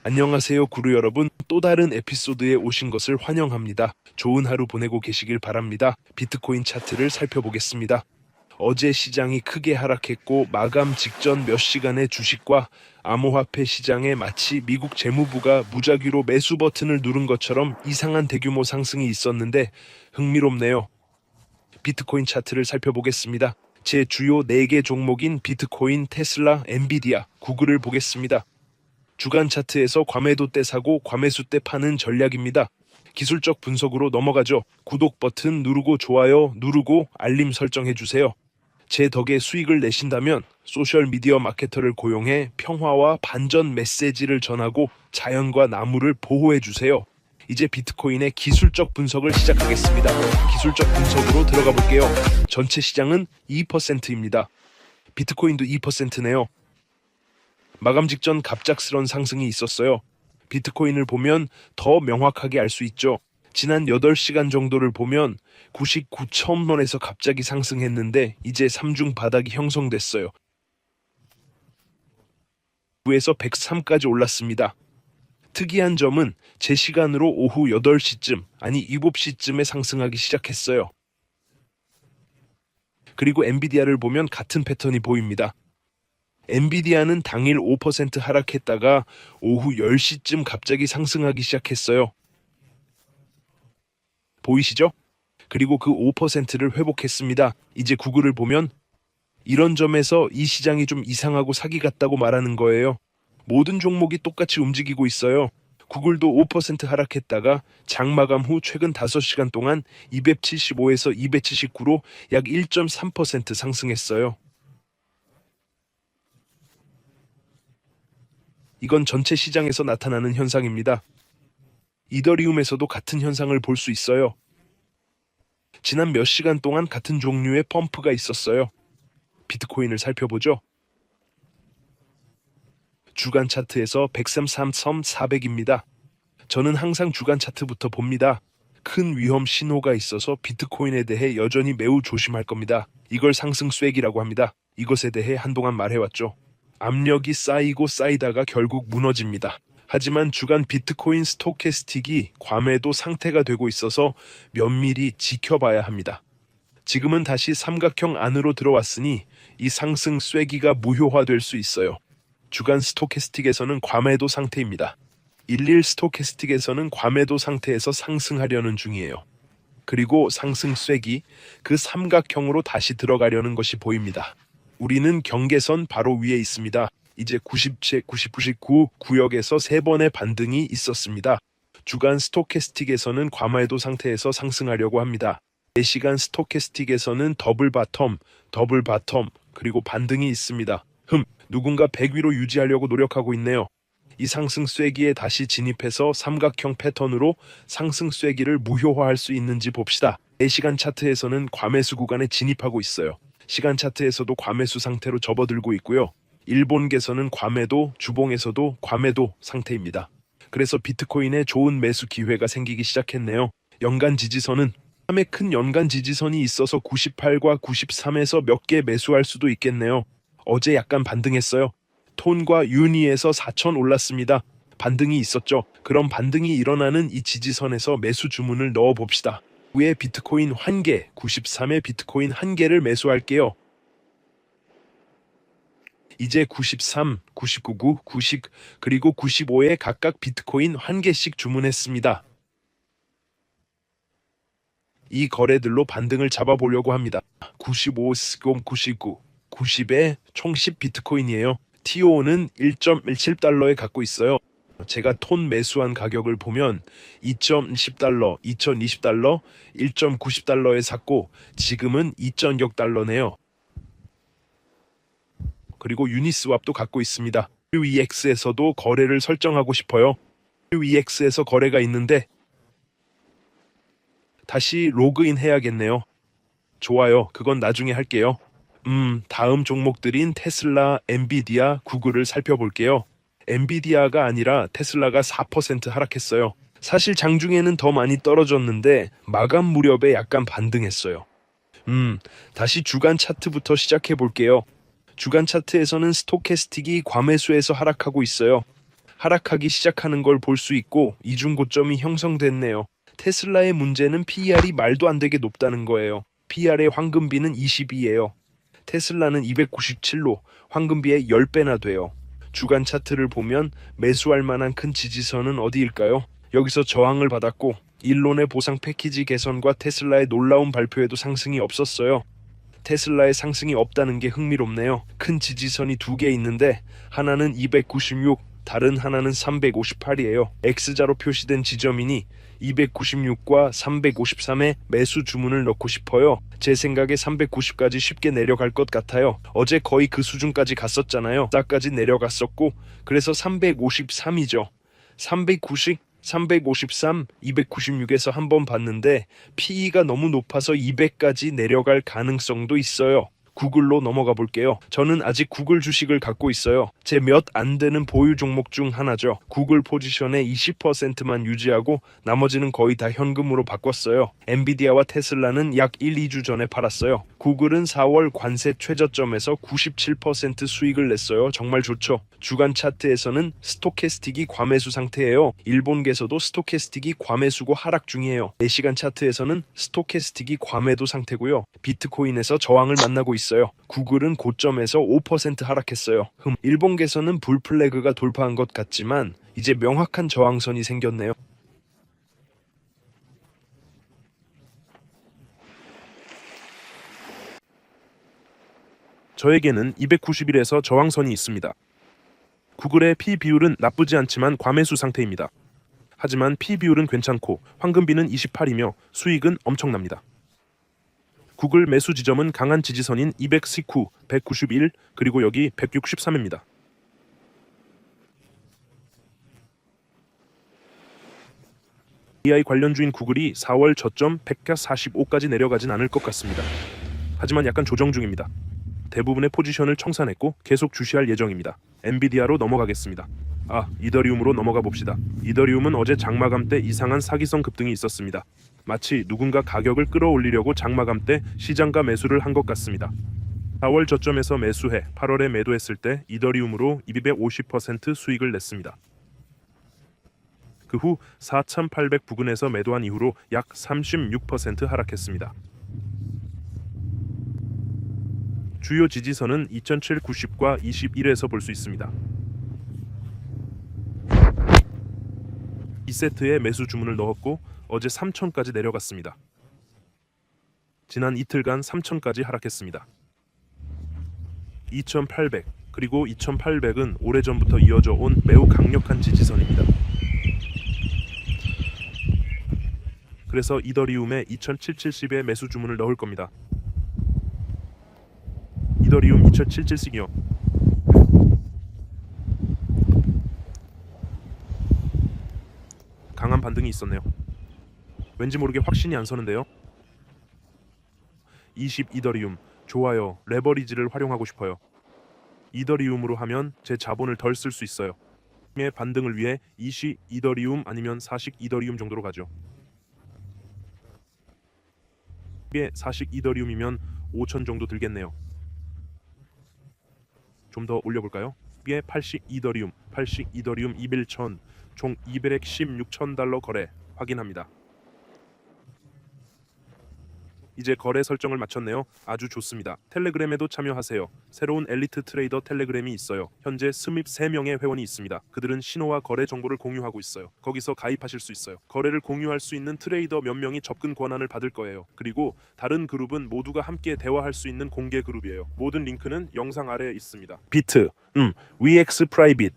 안녕하세요, 구루 여러분. 또 다른 에피소드에 오신 것을 환영합니다. 좋은 하루 보내고 계시길 바랍니다. 비트코인 차트를 살펴보겠습니다. 어제 시장이 크게 하락했고 마감 직전 몇 시간의 주식과 암호화폐 시장에 마치 미국 재무부가 무작위로 매수 버튼을 누른 것처럼 이상한 대규모 상승이 있었는데 흥미롭네요. 비트코인 차트를 살펴보겠습니다. 제 주요 4개 종목인 비트코인, 테슬라, 엔비디아, 구글을 보겠습니다. 주간 차트에서 과매도 때 사고 과매수 때 파는 전략입니다. 기술적 분석으로 넘어가죠. 구독 버튼 누르고 좋아요 누르고 알림 설정해주세요. 제 덕에 수익을 내신다면 소셜미디어 마케터를 고용해 평화와 반전 메시지를 전하고 자연과 나무를 보호해주세요. 이제 비트코인의 기술적 분석을 시작하겠습니다. 기술적 분석으로 들어가 볼게요. 전체 시장은 2%입니다. 비트코인도 2%네요. 마감 직전 갑작스런 상승이 있었어요. 비트코인을 보면 더 명확하게 알 수 있죠. 지난 8시간 정도를 보면 99,000원에서 갑자기 상승했는데 이제 3중 바닥이 형성됐어요. 에서 103까지 올랐습니다. 특이한 점은 제 시간으로 오후 8시쯤, 아니 7시쯤에 상승하기 시작했어요. 그리고 엔비디아를 보면 같은 패턴이 보입니다. 엔비디아는 당일 5% 하락했다가 오후 10시쯤 갑자기 상승하기 시작했어요. 보이시죠? 그리고 그 5%를 회복했습니다. 이제 구글을 보면 이런 점에서 이 시장이 좀 이상하고 사기 같다고 말하는 거예요. 모든 종목이 똑같이 움직이고 있어요. 구글도 5% 하락했다가 장마감 후 최근 5시간 동안 275에서 279로 약 1.3% 상승했어요. 이건 전체 시장에서 나타나는 현상입니다. 이더리움에서도 같은 현상을 볼 수 있어요. 지난 몇 시간 동안 같은 종류의 펌프가 있었어요. 비트코인을 살펴보죠. 주간 차트에서 133.400입니다. 저는 항상 주간 차트부터 봅니다. 큰 위험 신호가 있어서 비트코인에 대해 여전히 매우 조심할 겁니다. 이걸 상승 쐐기라고 합니다. 이것에 대해 한동안 말해왔죠. 압력이 쌓이고 쌓이다가 결국 무너집니다. 하지만 주간 비트코인 스토캐스틱이 과매도 상태가 되고 있어서 면밀히 지켜봐야 합니다. 지금은 다시 삼각형 안으로 들어왔으니 이 상승 쐐기가 무효화될 수 있어요. 주간 스토캐스틱에서는 과매도 상태입니다. 일일 스토캐스틱에서는 과매도 상태에서 상승하려는 중이에요. 그리고 상승 쐐기, 그 삼각형으로 다시 들어가려는 것이 보입니다. 우리는 경계선 바로 위에 있습니다. 이제 97, 99 구역에서 3번의 반등이 있었습니다. 주간 스토캐스틱에서는 과매도 상태에서 상승하려고 합니다. 4시간 스토캐스틱에서는 더블 바텀, 그리고 반등이 있습니다. 누군가 100 위로 유지하려고 노력하고 있네요. 이 상승 쐐기에 다시 진입해서 삼각형 패턴으로 상승 쐐기를 무효화할 수 있는지 봅시다. 4시간 차트에서는 과매수 구간에 진입하고 있어요. 시간 차트에서도 과매수 상태로 접어들고 있고요. 일본계에서는 과매도, 주봉에서도 과매도 상태입니다. 그래서 비트코인에 좋은 매수 기회가 생기기 시작했네요. 연간 지지선은 3의 큰 연간 지지선이 있어서 98과 93에서 몇 개 매수할 수도 있겠네요. 어제 약간 반등했어요. 톤과 유니에서 4천 올랐습니다. 반등이 있었죠. 그럼 반등이 일어나는 이 지지선에서 매수 주문을 넣어 봅시다. 위에 비트코인 1개, 93의 비트코인 1개를 매수할게요. 이제 93, 99, 90, 그리고 95에 각각 비트코인 1개씩 주문했습니다. 이 거래들로 반등을 잡아보려고 합니다. 95, 99, 90에 총 10 비트코인이에요. TO는 1.17달러에 갖고 있어요. 제가 톤 매수한 가격을 보면 2.10달러, 2.20달러, 1.90달러에 샀고 지금은 2.0달러네요. 그리고 유니스왑도 갖고 있습니다. UEX에서도 거래를 설정하고 싶어요. UEX에서 거래가 있는데 다시 로그인 해야겠네요. 좋아요. 그건 나중에 할게요. 다음 종목들인 테슬라, 엔비디아, 구글을 살펴볼게요. 엔비디아가 아니라 테슬라가 4% 하락했어요. 사실 장중에는 더 많이 떨어졌는데 마감 무렵에 약간 반등했어요. 다시 주간 차트부터 시작해 볼게요. 주간 차트에서는 스토캐스틱이 과매수에서 하락하고 있어요. 하락하기 시작하는 걸 볼 수 있고 이중 고점이 형성됐네요. 테슬라의 문제는 PER이 말도 안 되게 높다는 거예요. PER의 황금비는 20이에요. 테슬라는 297로 황금비의 10배나 돼요. 주간 차트를 보면 매수할 만한 큰 지지선은 어디일까요? 여기서 저항을 받았고 일론의 보상 패키지 개선과 테슬라의 놀라운 발표에도 상승이 없었어요. 테슬라의 상승이 없다는 게 흥미롭네요. 큰 지지선이 두 개 있는데 하나는 296, 다른 하나는 358이에요. X자로 표시된 지점이니 296과 353에 매수 주문을 넣고 싶어요. 제 생각에 390까지 쉽게 내려갈 것 같아요. 어제 거의 그 수준까지 갔었잖아요. 싸까지 내려갔었고 그래서 353이죠. 390, 353, 296에서 한번 봤는데 PE가 너무 높아서 200까지 내려갈 가능성도 있어요. 구글로 넘어가 볼게요. 저는 아직 구글 주식을 갖고 있어요. 제 몇 안 되는 보유 종목 중 하나죠. 구글 포지션의 20%만 유지하고 나머지는 거의 다 현금으로 바꿨어요. 엔비디아와 테슬라는 약 1, 2주 전에 팔았어요. 구글은 4월 관세 최저점에서 97% 수익을 냈어요. 정말 좋죠. 주간 차트에서는 스토캐스틱이 과매수 상태예요. 일본계에서도 스토캐스틱이 과매수고 하락 중이에요. 4시간 차트에서는 스토캐스틱이 과매도 상태고요. 비트코인에서 저항을 만나고 있어요. 구글은 고점에서 5% 하락했어요. 일본계에서는 불플래그가 돌파한 것 같지만 이제 명확한 저항선이 생겼네요. 저에게는 290일에서 저항선이 있습니다. 구글의 P 비율은 나쁘지 않지만 과매수 상태입니다. 하지만 P 비율은 괜찮고 황금비는 28이며 수익은 엄청납니다. 구글 매수 지점은 강한 지지선인 219, 191, 그리고 여기 163입니다. AI 관련주인 구글이 4월 저점 145까지 내려가진 않을 것 같습니다. 하지만 약간 조정 중입니다. 대부분의 포지션을 청산했고 계속 주시할 예정입니다. 엔비디아로 넘어가겠습니다. 이더리움으로 넘어가 봅시다. 이더리움은 어제 장마감 때 이상한 사기성 급등이 있었습니다. 마치 누군가 가격을 끌어올리려고 장마감 때 시장가 매수를 한 것 같습니다. 4월 저점에서 매수해 8월에 매도했을 때 이더리움으로 250% 수익을 냈습니다. 그 후 4,800 부근에서 매도한 이후로 약 36% 하락했습니다. 주요 지지선은 2,790과 21에서 볼 수 있습니다. 2세트에 매수 주문을 넣었고 어제 3,000까지 내려갔습니다. 지난 이틀간 3,000까지 하락했습니다. 2,800 그리고 2,800은 오래전부터 이어져 온 매우 강력한 지지선입니다. 그래서 이더리움에 2,770에 매수 주문을 넣을 겁니다. 이더리움 2,770이요. 강한 반등이 있었네요. 왠지 모르게 확신이 안 서는데요. 20 이더리움 좋아요. 레버리지를 활용하고 싶어요. 이더리움으로 하면 제 자본을 덜 쓸 수 있어요. 의 반등을 위해 20 이더리움 아니면 40 이더리움 정도로 가죠. 이게 40 이더리움이면 5,000 정도 들겠네요. 좀 더 올려볼까요? B의 80 이더리움, 80 이더리움 21,000, 총 216,000달러 거래 확인합니다. 이제 거래 설정을 마쳤네요. 아주 좋습니다. 텔레그램에도 참여하세요. 새로운 엘리트 트레이더 텔레그램이 있어요. 현재 스밉 3명의 회원이 있습니다. 그들은 신호와 거래 정보를 공유하고 있어요. 거기서 가입하실 수 있어요. 거래를 공유할 수 있는 트레이더 몇 명이 접근 권한을 받을 거예요. 그리고 다른 그룹은 모두가 함께 대화할 수 있는 공개 그룹이에요. 모든 링크는 영상 아래에 있습니다. 비트, VX 프라이빗,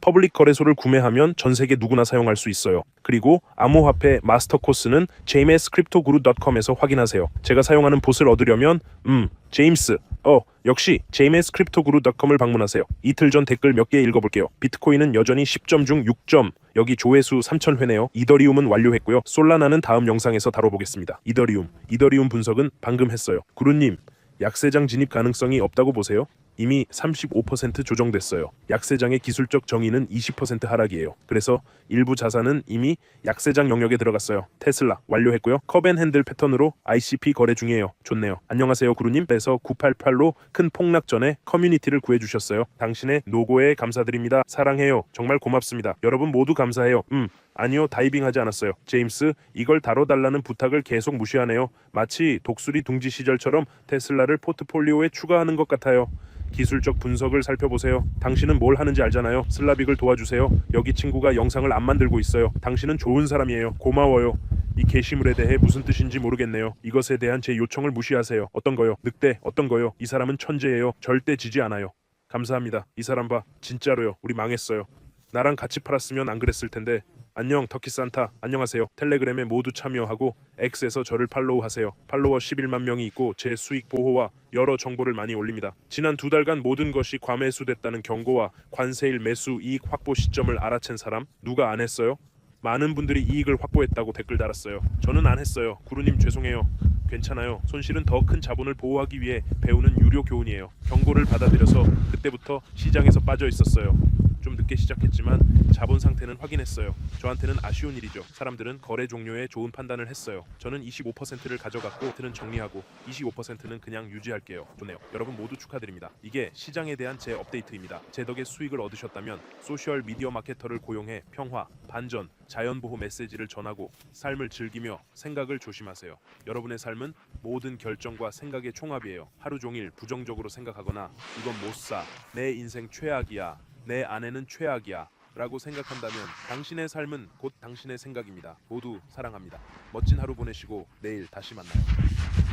퍼블릭 거래소를 구매하면 전 세계 누구나 사용할 수 있어요. 그리고 암호화폐 마스터 코스는 jamescryptoguru.com에서 확인하세요. 제가 사용하는 봇을 얻으려면 제임스, 역시 jamescryptoguru.com을 방문하세요. 이틀 전 댓글 몇 개 읽어볼게요. 비트코인은 여전히 10점 중 6점, 여기 조회수 3,000회네요. 이더리움은 완료했고요. 솔라나는 다음 영상에서 다뤄보겠습니다. 이더리움 분석은 방금 했어요. 구루님, 약세장 진입 가능성이 없다고 보세요? 이미 35% 조정됐어요. 약세장의 기술적 정의는 20% 하락이에요. 그래서 일부 자산은 이미 약세장 영역에 들어갔어요. 테슬라 완료했고요. 컵앤핸들 패턴으로 ICP 거래 중이에요. 좋네요. 안녕하세요 구루님. 빼서 988로 큰 폭락 전에 커뮤니티를 구해주셨어요. 당신의 노고에 감사드립니다. 사랑해요. 정말 고맙습니다. 여러분 모두 감사해요. 아니요, 다이빙하지 않았어요. 제임스, 이걸 다뤄달라는 부탁을 계속 무시하네요. 마치 독수리 둥지 시절처럼 테슬라를 포트폴리오에 추가하는 것 같아요. 기술적 분석을 살펴보세요. 당신은 뭘 하는지 알잖아요. 슬라빅을 도와주세요. 여기 친구가 영상을 안 만들고 있어요. 당신은 좋은 사람이에요. 고마워요. 이 게시물에 대해 무슨 뜻인지 모르겠네요. 이것에 대한 제 요청을 무시하세요. 어떤 거요? 늑대, 어떤 거요? 이 사람은 천재예요. 절대 지지 않아요. 감사합니다. 이 사람 봐. 진짜로요. 우리 망했어요. 나랑 같이 팔았으면 안 그랬을 텐데. 안녕 터키 산타. 안녕하세요. 텔레그램에 모두 참여하고 X에서 저를 팔로우하세요. 팔로워 11만 명이 있고 제 수익 보호와 여러 정보를 많이 올립니다. 지난 2달간 모든 것이 과매수됐다는 경고와 관세일 매수 이익 확보 시점을 알아챈 사람 누가 안 했어요? 많은 분들이 이익을 확보했다고 댓글 달았어요. 저는 안 했어요. 구루님 죄송해요. 괜찮아요. 손실은 더 큰 자본을 보호하기 위해 배우는 유료 교훈이에요. 경고를 받아들여서 그때부터 시장에서 빠져 있었어요. 좀 늦게 시작했지만 자본 상태는 확인했어요. 저한테는 아쉬운 일이죠. 사람들은 거래 종료에 좋은 판단을 했어요. 저는 25%를 가져갔고 트는 정리하고 25%는 그냥 유지할게요. 좋네요. 여러분 모두 축하드립니다. 이게 시장에 대한 제 업데이트입니다. 제 덕에 수익을 얻으셨다면 소셜 미디어 마케터를 고용해 평화, 반전, 자연보호 메시지를 전하고 삶을 즐기며 생각을 조심하세요. 여러분의 삶은 모든 결정과 생각의 총합이에요. 하루 종일 부정적으로 생각하거나 이건 못 사, 내 인생 최악이야, 내 아내는 최악이야 라고 생각한다면 당신의 삶은 곧 당신의 생각입니다. 모두 사랑합니다. 멋진 하루 보내시고 내일 다시 만나요.